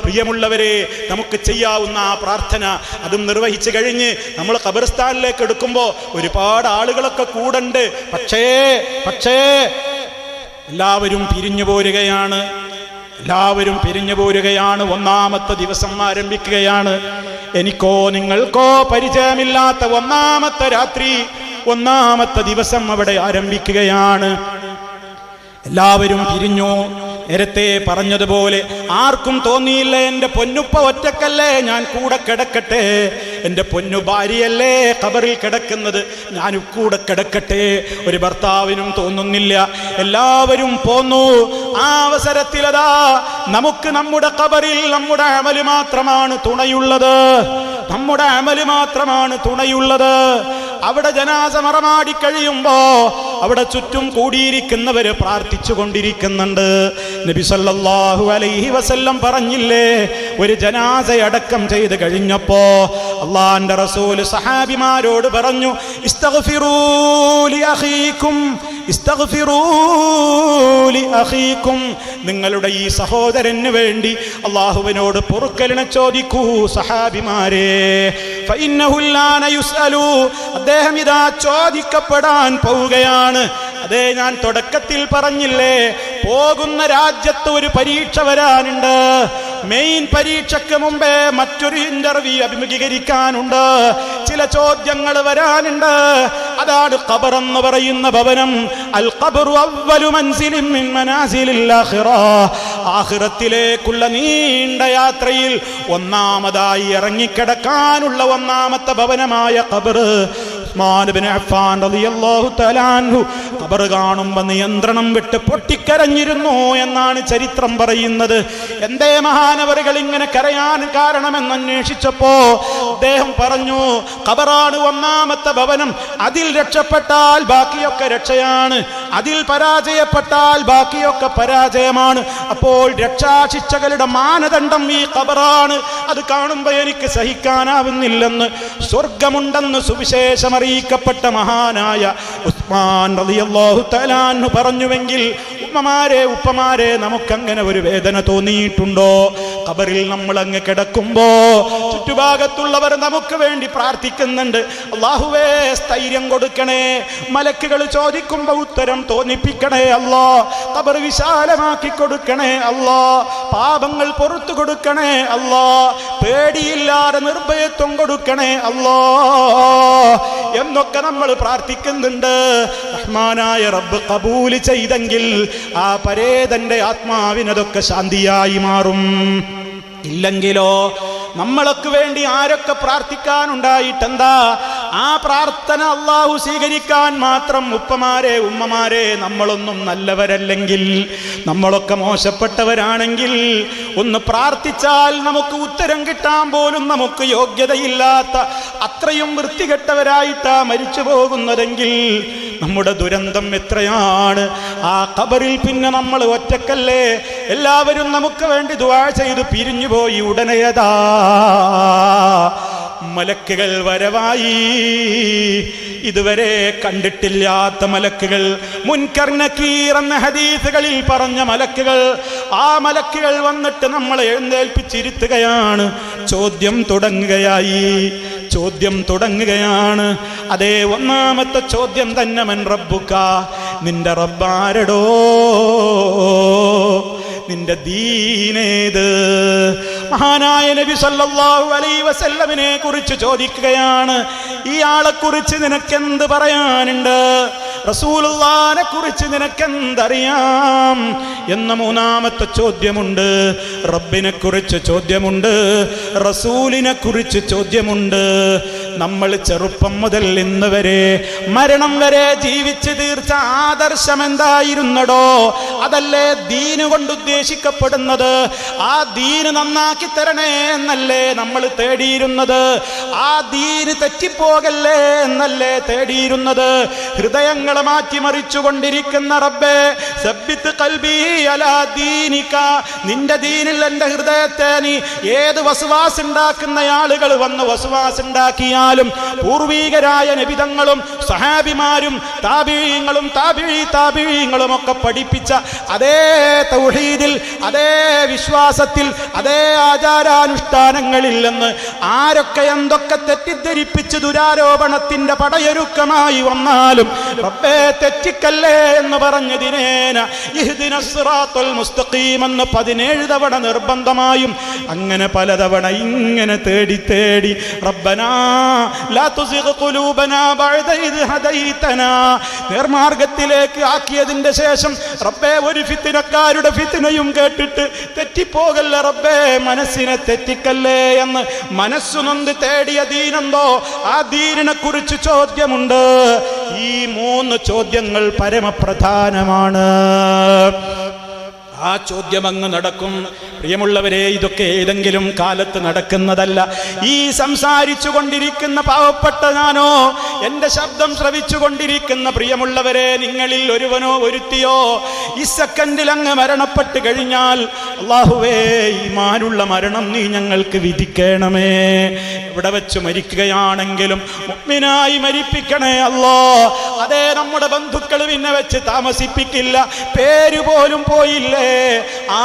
പ്രിയമുള്ളവരെ, നമുക്ക് ചെയ്യാവുന്ന ആ പ്രാർത്ഥന അതും നിർവഹിച്ചു കഴിഞ്ഞ് നമ്മൾ ഖബർസ്ഥാനിലേക്ക് എടുക്കുമ്പോൾ ഒരുപാട് ആളുകളൊക്കെ കൂടുണ്ട്. പക്ഷേ എല്ലാവരും പിരിഞ്ഞു പോരുകയാണ്. ഒന്നാമത്തെ ദിവസം ആരംഭിക്കുകയാണ്. എനിക്കോ നിങ്ങൾക്കോ പരിചയമില്ലാത്ത ഒന്നാമത്തെ രാത്രി, ഒന്നാമത്തെ ദിവസം അവിടെ ആരംഭിക്കുകയാണ്. എല്ലാവരും പിരിഞ്ഞു. നേരത്തെ പറഞ്ഞതുപോലെ ആർക്കും തോന്നിയില്ല എൻ്റെ പൊന്നുപ്പ ഒറ്റക്കല്ലേ, ഞാൻ കൂടെ കിടക്കട്ടെ, എൻ്റെ പൊന്നു ഭാര്യയല്ലേ ഖബറിൽ കിടക്കുന്നത്, ഞാനും കൂടെ കിടക്കട്ടെ. ഒരു ഭർത്താവിനും തോന്നുന്നില്ല. എല്ലാവരും പോന്നു. ആ അവസരത്തിലതാ നമുക്ക് നമ്മുടെ ഖബറിൽ നമ്മുടെ അമല് മാത്രമാണ് തുണയുള്ളത്. അവിടെ ജനാസ മറമാടി കഴിയുമ്പോ അവിടെ ചുറ്റും കൂടിയിരിക്കുന്നവര് പ്രാർത്ഥിച്ചു കൊണ്ടിരിക്കുന്നുണ്ട്. നബി സല്ലല്ലാഹു അലൈഹി വസല്ലം പറഞ്ഞില്ലേ, ഒരു ജനാസ അടക്കം ചെയ്ത് കഴിഞ്ഞപ്പോ അള്ളാഹുവിന്റെ റസൂൽ സഹാബിമാരോട് പറഞ്ഞു, ഇസ്തഗ്ഫിറൂ ലി അഖീകും, നിങ്ങളുടെ ഈ സഹോദരന് വേണ്ടി അള്ളാഹുവിനോട് പൊറുക്കലിനെ ചോദിക്കൂ സഹാബിമാരെ. ഫഇന്നഹു ലാന യുസ്അലു, അദ്ദേഹം ഇതാ ചോദിക്കപ്പെടാൻ പോവുകയാണ്. അതേ, ഞാൻ തുടക്കത്തിൽ പറഞ്ഞില്ലേ, പോകുന്ന രാജ്യത്ത് ഒരു പരീക്ഷ വരാനുണ്ട്. മെയിൻ പരീക്ഷയ്ക്ക് മുമ്പേ മറ്റൊരു ഇന്റർവ്യൂ അഭിമുഖീകരിക്കാനുണ്ട്. ചില ചോദ്യങ്ങൾ വരാനുണ്ട്. അതാണ് ഖബർ എന്ന് പറയുന്ന ഭവനം. അൽ ഖബറു അവ്വലു മൻസിലിൻ മിൻ മനാസിലിൽ ആഖിറ, ആഖിറത്തിലേക്കുള്ള നീണ്ട യാത്രയിൽ ഒന്നാമതായി ഇറങ്ങിക്കിടക്കാനുള്ള ഒന്നാമത്തെ ഭവനമായ ഖബർ. ഉസ്മാൻ ഇബ്നു അഫ്ഫാൻ റളിയല്ലാഹു തആല അൻഹു ഖബർ കാണുമ്പോൾ നിയന്ത്രണം വിട്ട് പൊട്ടിക്കരഞ്ഞിരുന്നു എന്നാണ് ചരിത്രം പറയുന്നത്. എന്തേ മഹാനവറുകൾ ഇങ്ങനെ കരയാൻ കാരണമെന്ന് അന്വേഷിച്ചപ്പോ അദ്ദേഹം പറഞ്ഞു, ഖബറാണ് ഒന്നാമത്തെ ഭവനം. അതിൽ രക്ഷപ്പെട്ടാൽ ബാക്കിയൊക്കെ രക്ഷയാണ്, അതിൽ പരാജയപ്പെട്ടാൽ ബാക്കിയൊക്കെ പരാജയമാണ്. അപ്പോൾ രക്ഷാശിക്ഷകളുടെ മാനദണ്ഡം ഈ ഖബറാണ്. അത് കാണുമ്പോൾ എനിക്ക് സഹിക്കാനാവുന്നില്ലെന്ന്, സ്വർഗമുണ്ടെന്ന് സുവിശേഷം അറിയിക്കപ്പെട്ട മഹാനായ ഉസ്മാൻ റളിയല്ലാഹു തആല അൻഹു പറഞ്ഞുവെങ്കിൽ, ഉപ്പമാരെ നമുക്കങ്ങനെ ഒരു വേദന തോന്നിയിട്ടുണ്ടോ? ഖബറിൽ നമ്മൾ അങ്ങ് കിടക്കുമ്പോ ചുറ്റുഭാഗത്തുള്ളവർ നമുക്ക് വേണ്ടി പ്രാർത്ഥിക്കുന്നുണ്ട്. അല്ലാഹുവേ സ്ഥൈര്യം കൊടുക്കണേ, മലക്കുകൾ ചോദിക്കുമ്പോ ഉത്തരം തോന്നിപ്പിക്കണേ അല്ലാ, ഖബർ വിശാലമാക്കി കൊടുക്കണേ അല്ലാ, പാപങ്ങൾ പുറത്തു കൊടുക്കണേ അല്ലാ, പേടിയില്ലാതെ നിർഭയത്വം കൊടുക്കണേ അല്ലാ എന്നൊക്കെ നമ്മൾ പ്രാർത്ഥിക്കുന്നുണ്ട്. റഹ്മാനായ റബ്ബ് ഖബൂൽ ചെയ്തെങ്കിൽ ആ പരേതന്റെ ആത്മാവിനതൊക്കെ ശാന്തിയായി മാറും. ഇല്ലെങ്കിലോ നമ്മളൊക്കെ വേണ്ടി ആരൊക്കെ പ്രാർത്ഥിക്കാനുണ്ടായിട്ടെന്താ? ആ പ്രാർത്ഥന അള്ളാഹു സ്വീകരിക്കാൻ മാത്രം ഉമ്മമാരെ നമ്മളൊന്നും നല്ലവരല്ലെങ്കിൽ, നമ്മളൊക്കെ മോശപ്പെട്ടവരാണെങ്കിൽ ഒന്ന് പ്രാർത്ഥിച്ചാൽ നമുക്ക് ഉത്തരം കിട്ടാൻ പോലും നമുക്ക് യോഗ്യതയില്ലാത്ത അത്രയും വൃത്തികെട്ടവരായിട്ടാ മരിച്ചു പോകുന്നതെങ്കിൽ നമ്മുടെ ദുരന്തം എത്രയാണ്. ആ ഖബറിൽ പിന്നെ നമ്മൾ ഒറ്റക്കല്ലേ, എല്ലാവരും നമുക്ക് വേണ്ടി ദുആ ചെയ്ത് പിരിഞ്ഞുപോയി. ഉടനെയതാ മലക്കുകൾ വരവായി. ഇതുവരെ കണ്ടിട്ടില്ലാത്ത മലക്കുകൾ, മുൻകർ നകീർ എന്ന ഹദീസുകളിൽ പറഞ്ഞ മലക്കുകൾ. ആ മലക്കുകൾ വന്നിട്ട് നമ്മളെ എഴുന്നേൽപ്പിച്ചിരുത്തുകയാണ്. ചോദ്യം തുടങ്ങുകയാണ്. അതേ, ഒന്നാമത്തെ ചോദ്യം തന്നെ, മൻ റബ്ബുക, നിന്റെ റബ്ബാരടോ, നിന്റെ ദീനേത്? മഹാനായ നബി സല്ലല്ലാഹു അലൈഹി വസല്ലമിനെ കുറിച്ച് ചോദിക്കുകയാണ്. ഈ ആളെ കുറിച്ച് നിനക്കെന്ത് പറയാനുണ്ട്? റസൂലുള്ളാഹിനെ കുറിച്ച് നിനക്കെന്തറിയാം എന്ന മൂന്നാമത്തെ ചോദ്യമുണ്ട്. റബ്ബിനെ കുറിച്ച് ചോദ്യമുണ്ട്, റസൂലിനെ കുറിച്ച് ചോദ്യമുണ്ട്. നമ്മൾ ചെറുപ്പം മുതൽ ഇന്ന് വരെ മരണം വരെ ജീവിച്ച് തീർച്ച ആദർശം എന്തായിരുന്നടോ? അതല്ലേ ദീന് കൊണ്ട് ഉദ്ദേശിക്കപ്പെടുന്നത്. ആ ദീന് നന്നാക്കി തരണേ എന്നല്ലേ നമ്മൾ തേടിയിരുന്നത്. ആ ദീന് തെറ്റിപ്പോകല്ലേ എന്നല്ലേ തേടിയിരുന്നത്. ഹൃദയങ്ങളെ മാറ്റിമറിച്ചു കൊണ്ടിരിക്കുന്ന റബ്ബേ, സബ്ബിത്ത് ഖൽബി അലാ ദീനിക, നിന്റെ ദീനിൽ എൻ്റെ ഹൃദയത്തെ നീ ഏത് വസ്വാസ് ഉണ്ടാക്കുന്ന ആളുകൾ വന്ന് വസ്വാസ് ഉണ്ടാക്കിയാൽ കഴിഞ്ഞാലും പൂർവീകരായ നബിതങ്ങളും സഹാബിമാരും താബിഈങ്ങളും താബിഈങ്ങളും ഒക്കെ പഠിപ്പിച്ച അതേ തൗഹീദിൽ, അതേ വിശ്വാസത്തിൽ, അതേ ആചാരാനുഷ്ഠാനങ്ങളിൽ നിന്ന് ആരൊക്കെ എന്തൊക്കെ തെറ്റിദ്ധരിപ്പിച്ച് ദുരാരോപണത്തിന്റെ പടയൊരുക്കമായി വന്നാലും റബ്ബേ തെറ്റിക്കല്ലേ എന്ന് പറഞ്ഞ് ദിനേന ഇഹ്ദിനസ് സിറാത്തുൽ മുസ്തഖീം എന്ന് 17 തവണ നിർബന്ധമായും അങ്ങനെ പലതവണ ഇങ്ങനെ തേടി തേടി റബ്ബനാ ലാ തുസിഗ് ഖുലൂബനാ ബഅദ ഇദ് ഹദൈതനാ നേർമാർഗത്തിലേക്ക് ആക്കിയതിന്റെ ശേഷം റബ്ബേ ഒരു ഫിത്നക്കാരുടെ ഫിത്നയും കേട്ടിട്ട് തെറ്റിപ്പോകല്ലേ റബ്ബേ, മനസ്സിനെ തെറ്റിക്കല്ലേ എന്ന് മനസ്സു നൊന്ത് തേടിയ ദീനെന്തോ ആ ദീനിനെ കുറിച്ച് ചോദ്യമുണ്ട്. ഈ 3 ചോദ്യങ്ങൾ പരമപ്രധാനമാണ്. ആ ചോദ്യം അങ്ങ് നടക്കും. പ്രിയമുള്ളവരെ, ഇതൊക്കെ ഏതെങ്കിലും കാലത്ത് നടക്കുന്നതല്ല. ഈ സംസാരിച്ചു കൊണ്ടിരിക്കുന്ന പാവപ്പെട്ട ഞാനോ, എൻ്റെ ശബ്ദം ശ്രവിച്ചു കൊണ്ടിരിക്കുന്ന പ്രിയമുള്ളവരെ, നിങ്ങളിൽ ഒരുവനോ ഒരുത്തിയോ ഈ സെക്കൻഡിൽ അങ്ങ് മരണപ്പെട്ട് കഴിഞ്ഞാൽ അല്ലാഹുവേ, ഈമാനുള്ള മരണം നീ ഞങ്ങൾക്ക് വിധിക്കണമേ. ഇവിടെ വെച്ച് മരിക്കുകയാണെങ്കിലും മുഅ്മിനായി മരിപ്പിക്കണേ അല്ലാ. അതേ, നമ്മുടെ ബന്ധുക്കൾ പിന്നെ വെച്ച് താമസിപ്പിക്കില്ല, പേര് പോലും പോയില്ലേ.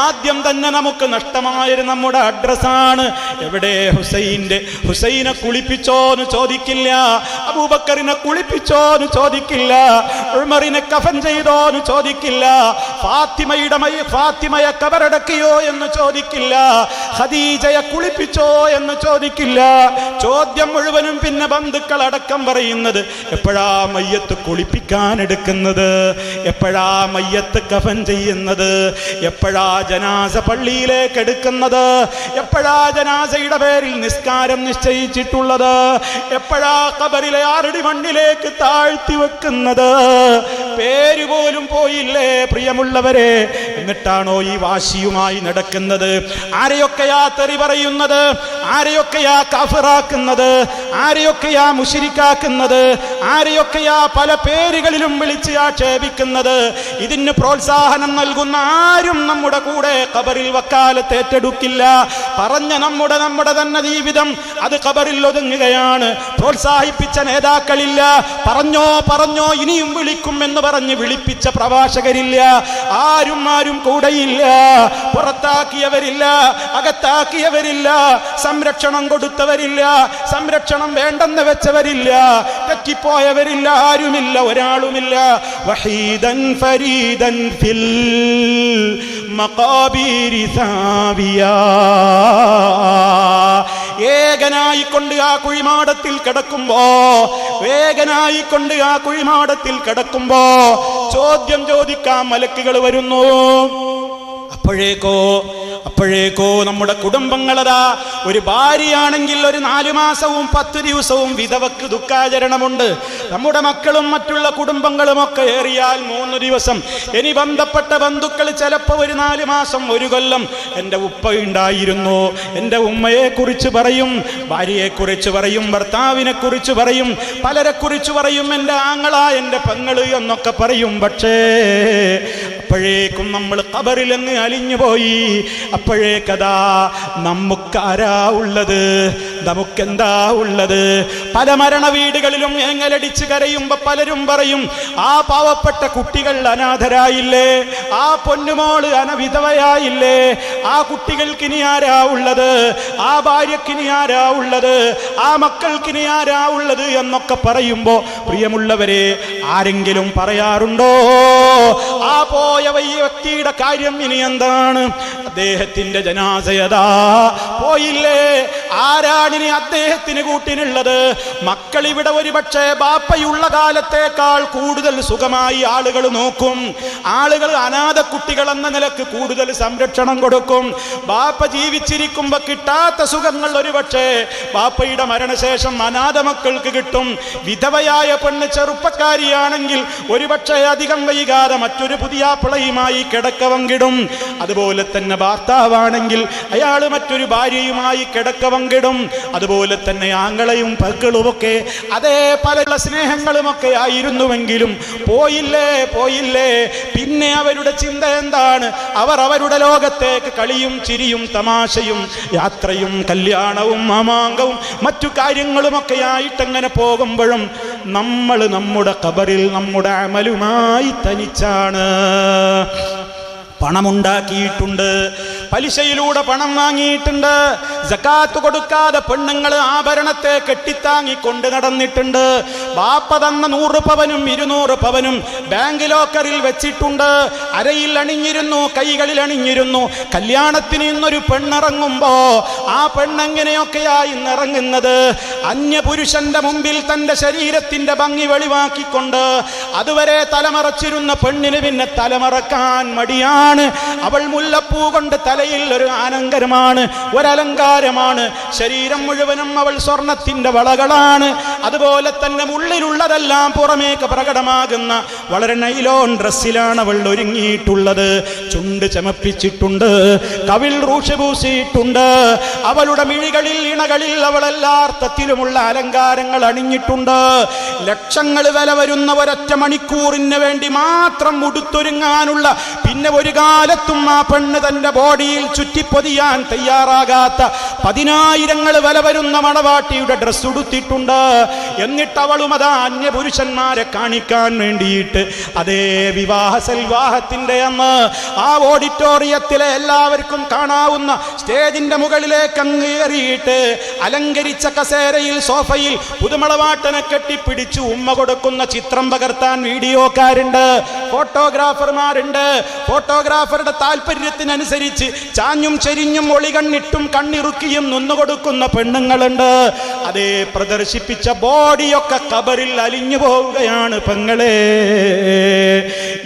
ആദ്യം തന്നെ നമുക്ക് നഷ്ടമായൊരു നമ്മുടെ അഡ്രസ്സാണ്. എവിടെ ഹുസൈനെ കുളിപ്പിച്ചോന്ന് ചോദിക്കില്ല, അബൂബക്കറിനെ കുളിപ്പിച്ചോന്ന് ചോദിക്കില്ല, ഉമറിനെ കഫൻ ചെയ്തോന്ന് ചോദിക്കില്ല, ഫാത്തിമയെ കബറടക്കിയോ എന്ന് ചോദിക്കില്ല, ഖദീജയെ കുളിപ്പിച്ചോ എന്ന് ചോദിക്കില്ല. ചോദ്യം മുഴുവനും പിന്നെ ബന്ധുക്കൾ അടക്കം പറയുന്നത് എപ്പോഴാ മയ്യത്ത് കുളിപ്പിക്കാൻ എടുക്കുന്നത്, എപ്പോഴാ മയ്യത്ത് കഫൻ ചെയ്യുന്നത്, എപ്പോഴാ ജനാസ പള്ളിയിലേക്ക് എടുക്കുന്നത്, എപ്പോഴാ ജനാസയുടെ പേരിൽ നിസ്കാരം നിശ്ചയിച്ചിട്ടുള്ളത്, എപ്പോഴാ ഖബറിലെ 6 അടി മണ്ണിലേക്ക് താഴ്ത്തി വെക്കുന്നത്. പേര് പോലും പോയില്ലേ പ്രിയമുള്ളവരെ. എന്നിട്ടാണോ ഈ വാശിയുമായി നടക്കുന്നത്? ആരെയൊക്കെയാ തെറി പറയുന്നത്, ആരെയൊക്കെയാ കാഫിറാക്കുന്നത്, ആരെയൊക്കെയാ മുശ്രിക്കാക്കുന്നത്, ആരെയൊക്കെയാ പല പേരുകളിലും വിളിച്ച് ആക്ഷേപിക്കുന്നത്. ഇതിന് പ്രോത്സാഹനം നൽകുന്ന ആരും നമ്മുടെ കൂടെ ഖബറിൽ വക്കാലത്ത് ഏറ്റെടുക്കില്ല. പറഞ്ഞ നമ്മുടെ തന്നെ ജീവിതം അത് ഖബറിൽ ഒതുങ്ങുകയാണ്. പ്രോത്സാഹിപ്പിച്ച നേതാക്കളില്ല, പറഞ്ഞോ ഇനിയും വിളിക്കും എന്ന് പറഞ്ഞ് വിളിപ്പിച്ച പ്രഭാഷകരില്ല, ആരും കൂടെയില്ല, പുറത്താക്കിയവരില്ല, അകത്താക്കിയവരില്ല, സംരക്ഷണം കൊടുത്തവരില്ല, സംരക്ഷണം വേണ്ടെന്ന് വെച്ചവരില്ല, തെറ്റിപ്പോയവരില്ല, ആരുമില്ല, ഒരാളുമില്ല. വഹീദൻ ഫരീദൻ ഫിൽ മഖാബീരി സാവിയാ, ഏകനായിക്കൊണ്ട് ആ കുഴിമാടത്തിൽ കിടക്കുമ്പോ ചോദ്യം ചോദിക്കാൻ മലക്കുകൾ വരുന്നു. അപ്പോഴേക്കോ നമ്മുടെ കുടുംബങ്ങളതാ, ഒരു ഭാര്യയാണെങ്കിൽ ഒരു 4 മാസവും 10 ദിവസവും വിധവക്ക് ദുഃഖാചരണമുണ്ട്. നമ്മുടെ മക്കളും മറ്റുള്ള കുടുംബങ്ങളുമൊക്കെ ഏറിയാൽ 3 ദിവസം. ഇനി ബന്ധപ്പെട്ട ബന്ധുക്കൾ ചിലപ്പോൾ ഒരു 4 മാസം, 1 കൊല്ലം. എൻ്റെ ഉപ്പ ഉണ്ടായിരുന്നു, എൻ്റെ ഉമ്മയെ കുറിച്ച് പറയും, ഭാര്യയെ കുറിച്ച് പറയും, ഭർത്താവിനെ കുറിച്ച് പറയും, പലരെ കുറിച്ച് പറയും, എൻ്റെ ആങ്ങള, എൻ്റെ പെങ്ങള് എന്നൊക്കെ പറയും. പക്ഷേ അപ്പോഴേക്കും നമ്മൾ ഖബറിലങ്ങ് അലിഞ്ഞുപോയി. അപ്പോഴേക്കതാ നമുക്കാരാ ഉള്ളത്, നമുക്കെന്താ ഉള്ളത്? പല മരണ വീടുകളിലും ഏങ്ങലടിച്ച് കരയുമ്പോ പലരും പറയും, ആ പാവപ്പെട്ട കുട്ടികൾ അനാഥരായില്ലേ, ആ പൊന്നുമോള് അനവിധവയായില്ലേ, ആ കുട്ടികൾക്കിനി ആരാ ഉള്ളത്, ആ ഭാര്യക്കിനി ആരാ ഉള്ളത്, ആ മക്കൾക്കിനി ആരാ ഉള്ളത് എന്നൊക്കെ പറയുമ്പോ പ്രിയമുള്ളവരെ, ആരെങ്കിലും പറയാറുണ്ടോ ആ പോയ വ്യക്തിയുടെ കാര്യം ഇനി എന്താണ്? അദ്ദേഹത്തിന്റെ ജനാസയതാ പോയില്ലേ, ആരാണിനി അദ്ദേഹത്തിന് കൂട്ടിനുള്ളത്? മക്കൾ ഇവിടെ ഒരുപക്ഷെ ബാപ്പയുള്ള കാലത്തേക്കാൾ കൂടുതൽ സുഖമായി ആളുകൾ നോക്കും, ആളുകൾ അനാഥ കുട്ടികൾ എന്ന നിലക്ക് കൂടുതൽ സംരക്ഷണം കൊടുക്കും. ബാപ്പ ജീവിച്ചിരിക്കുമ്പോ കിട്ടാത്ത സുഖങ്ങൾ ഒരുപക്ഷെ ബാപ്പയുടെ മരണശേഷം അനാഥ മക്കൾക്ക് കിട്ടും. വിധവയായ പെണ്ണ് ചെറുപ്പക്കാരിയാണെങ്കിൽ ഒരുപക്ഷെ അധികം വൈകാതെ മറ്റൊരു പുതിയ പിളയുമായി കിടക്ക പങ്കിടും. അതുപോലെ തന്നെ ഭർത്താവാണെങ്കിൽ അയാൾ മറ്റൊരു ഭാര്യയുമായി കിടക്ക പങ്കിടും. അതുപോലെ തന്നെ ആങ്ങളയും പക്കളുമൊക്കെ അതേ പല സ്നേഹങ്ങളുമൊക്കെ ആയിരുന്നുവെങ്കിലും പോയില്ലേ. പിന്നെ അവരുടെ ചിന്ത എന്താണ്? അവർ അവരുടെ ലോകത്തേക്ക് കളിയും ചിരിയും തമാശയും യാത്രയും കല്യാണവും മാമാങ്കവും മറ്റു കാര്യങ്ങളുമൊക്കെ ആയിട്ടങ്ങനെ പോകുമ്പോഴും നമ്മൾ നമ്മുടെ ഖബറിൽ നമ്മുടെ അമലുമായി തനിച്ചാണ്. പണമുണ്ടാക്കിയിട്ടുണ്ട്, പലിശയിലൂടെ പണം വാങ്ങിയിട്ടുണ്ട്, സകാത്ത് കൊടുക്കാതെ പെണ്ണുങ്ങൾ ആഭരണത്തെ കെട്ടിത്താങ്ങി കൊണ്ട് നടന്നിട്ടുണ്ട്, ബാപ്പ തന്ന 100 പവനും 200 പവനും ബാങ്ക് ലോക്കറിൽ വെച്ചിട്ടുണ്ട്, അരയിൽ അണിഞ്ഞിരുന്നു, കൈകളിൽ അണിഞ്ഞിരുന്നു. കല്യാണത്തിന് ഇന്നൊരു പെണ്ണിറങ്ങുമ്പോ ആ പെണ്ണെങ്ങനെയൊക്കെയായി ഇറങ്ങുന്നത്? അന്യപുരുഷന്റെ മുമ്പിൽ തന്റെ ശരീരത്തിന്റെ ഭംഗി വെളിവാക്കിക്കൊണ്ട് അതുവരെ തലമറച്ചിരുന്ന പെണ്ണിന് പിന്നെ തലമറക്കാൻ മടിയാണ്. അവൾ മുല്ലപ്പൂ കൊണ്ട് തലയിൽ ഒരു ആനങ്കരമാണ്, ഒരലങ്കാരമാണ്. ശരീരം മുഴുവനും അവൾ സ്വർണത്തിന്റെ വളകളാണ്. അതുപോലെ തന്നെ ഉള്ളിലുള്ളതെല്ലാം പുറമേക്ക് പ്രകടമാകുന്ന വളരെ നൈലോൺ ഡ്രസ്സിലാണ് അവൾ ഒരുങ്ങിയിട്ടുള്ളത്. ചുണ്ട് ചമപ്പിച്ചിട്ടുണ്ട്, കവിൾ റൂഷ് പൂശിയിട്ടുണ്ട്, അവളുടെ മിഴികളിൽ ഇണകളിൽ അവൾ എല്ലാ അർത്ഥത്തിലുമുള്ള അലങ്കാരങ്ങൾ അണിഞ്ഞിട്ടുണ്ട്. ലക്ഷങ്ങൾ വില വരുന്ന ഒരൊറ്റ മണിക്കൂറിന് വേണ്ടി മാത്രം ഉടുത്തൊരുങ്ങാനുള്ള പിന്നെ ഒരു കാലത്തും ആ പെണ്ണ് തന്റെ ബോഡിയിൽ ചുറ്റിപ്പൊതിയാൻ തയ്യാറാകാത്ത 10,000 വില വരുന്ന മണവാട്ടിയുടെ ഡ്രസ് ഉടുത്തിട്ടുണ്ട്. എന്നിട്ട് അവളും അതാ അന്യപുരുഷന്മാരെ കാണിക്കാൻ വേണ്ടിയിട്ട് അതേ വിവാഹത്തിന്റെ അന്ന് ആ ഓഡിറ്റോറിയത്തിലെ എല്ലാവർക്കും കാണാവുന്ന സ്റ്റേജിന്റെ മുകളിലേക്ക് അങ്ങേറിയിട്ട് അലങ്കരിച്ച കസേരയിൽ സോഫയിൽ പുതുമളവാട്ടനെ കെട്ടിപ്പിടിച്ചു ഉമ്മ കൊടുക്കുന്ന ചിത്രം പകർത്താൻ വീഡിയോക്കാരുണ്ട്, ഫോട്ടോഗ്രാഫർമാരുണ്ട്. ഫോട്ടോഗ്രാഫറുടെ താല്പര്യത്തിനനുസരിച്ച് ചാഞ്ഞും ചെരിഞ്ഞും ഒളികണ്ണിട്ടും കണ്ണിറുക്കിയും നിന്നുകൊടുക്കുന്ന പെണ്ണുങ്ങളുണ്ട്. അതേ പ്രദർശിപ്പിച്ച ബോഡിയൊക്കെ ഖബറിൽ അലിഞ്ഞു പോവുകയാണ് പെങ്ങളെ.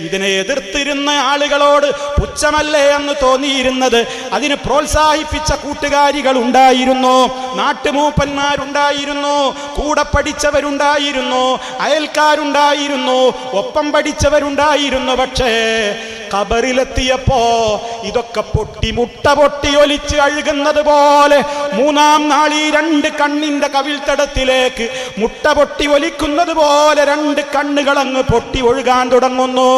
ഇതിനെ എതിർത്തിരുന്ന ആളുകളോട് പുച്ഛമല്ലേ എന്ന് തോന്നിയിരുന്നത്? അതിന് പ്രോത്സാഹിപ്പിച്ച കൂട്ടുകാരികൾ ഉണ്ടായിരുന്നു, നാട്ടുമൂപ്പന്മാരുണ്ടായിരുന്നു, കൂടെ പഠിച്ചവരുണ്ടായിരുന്നു, അയൽക്കാരുണ്ടായിരുന്നു, ഒപ്പം പഠിച്ചവരുണ്ടായിരുന്നു. പക്ഷേ ഖബറിലെത്തിയപ്പോ ഇതൊക്കെ മുട്ട പൊട്ടി ഒലിച്ച് അഴുകുന്നത് പോലെ 3-ാം നാൾ ഈ 2 കണ്ണിന്റെ കവിൾത്തടത്തിലേക്ക് മുട്ട പൊട്ടി ഒലിക്കുന്നത് പോലെ 2 കണ്ണുകൾ അങ്ങ് പൊട്ടി ഒഴുകാൻ തുടങ്ങുന്നു.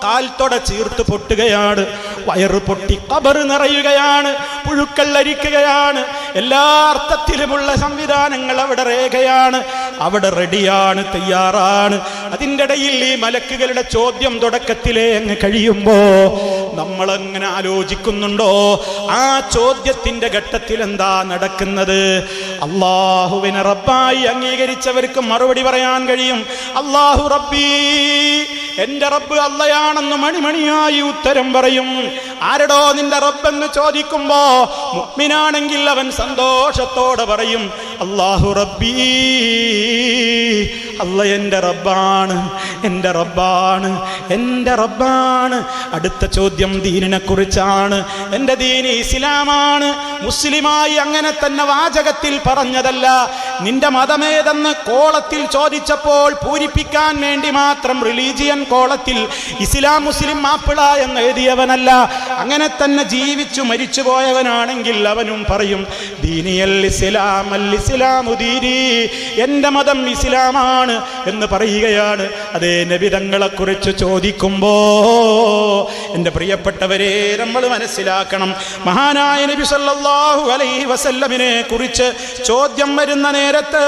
കാൽത്തൊട ചീർത്ത് പൊട്ടുകയാണ്, വയറ് പൊട്ടി ഖബർ നിറയുകയാണ്, പുഴുക്കൾ അരിക്കുകയാണ്. എല്ലാ അർത്ഥത്തിലുമുള്ള സംവിധാനങ്ങൾ അവിടെ രേഖയാണ്, അവിടെ റെഡിയാണ്, തയ്യാറാണ്. അതിൻ്റെ ഇടയിൽ ഈ മലക്കുകളുടെ ചോദ്യം തുടക്കത്തിലേ അങ്ങ് കഴിയുമ്പോ നമ്മളങ്ങനെ ആലോചിക്കുന്നുണ്ടോ ആ ചോദ്യത്തിന്റെ ഘട്ടത്തിൽ എന്താ നടക്കുന്നത്? അള്ളാഹുവിനെ റബ്ബായി അംഗീകരിച്ചവർക്ക് മറുപടി പറയാൻ കഴിയും. അള്ളാഹു റബ്ബി, എന്റെ റബ്ബ് അള്ളയാണെന്ന് മണിമണിയായി ഉത്തരം പറയും. ആരടോ നിന്റെ റബ്ബെന്ന് ചോദിക്കുമ്പോ മുഅ്മിനാണെങ്കിൽ അവൻ സന്തോഷത്തോടെ പറയും അല്ലാഹു റബ്ബി, അല്ല എൻ്റെ റബ്ബാണ്, എൻ്റെ റബ്ബാണ്, എൻ്റെ റബ്ബാണ്. അടുത്ത ചോദ്യം ദീനിനെ കുറിച്ചാണ്. എൻ്റെ ദീന് ഇസ്ലാമാണ്. മുസ്ലിമായി അങ്ങനെ തന്നെ വാചകത്തിൽ പറഞ്ഞതല്ല. നിന്റെ മതമേതെന്ന് കോളത്തിൽ ചോദിച്ചപ്പോൾ പൂരിപ്പിക്കാൻ വേണ്ടി മാത്രം റിലീജിയൻ കോളത്തിൽ ഇസ്ലാം മുസ്ലിം മാപ്പിള എന്ന് എഴുതിയവനല്ല. അങ്ങനെ തന്നെ ജീവിച്ചു മരിച്ചു പോയവനാണെങ്കിൽ അവനും പറയും ദീനിയൽ ഇസ്ലാം, അൽ ഇസ്ലാമു ദീനി, എൻ്റെ മതം ഇസ്ലാമാണ് എന്ന് പറയുകയാണ്. അതേ നബി തങ്ങളെ കുറിച്ച് ചോദിക്കുമ്പോ എൻ്റെ പ്രിയപ്പെട്ടവരെ നമ്മൾ മനസ്സിലാക്കണം, മഹാനായ നബി സല്ലല്ലാഹു അലൈഹി വസല്ലമിനെ കുറിച്ച് ചോദ്യം വരുന്ന നേരത്ത്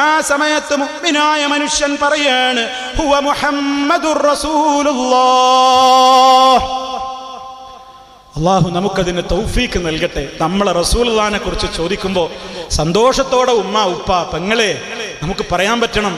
ആ സമയത്ത് മുഅ്മിനായ മനുഷ്യൻ പറയാണ് ഹുവ മുഹമ്മദുർ റസൂലുള്ളാഹ്. അള്ളാഹു നമുക്കതിന് തൗഫീക്ക് നൽകട്ടെ. നമ്മളെ റസൂലുള്ളാഹിനെ കുറിച്ച് ചോദിക്കുമ്പോൾ സന്തോഷത്തോടെ ഉമ്മ ഉപ്പ പെങ്ങളെ നമുക്ക് പറയാൻ പറ്റണം.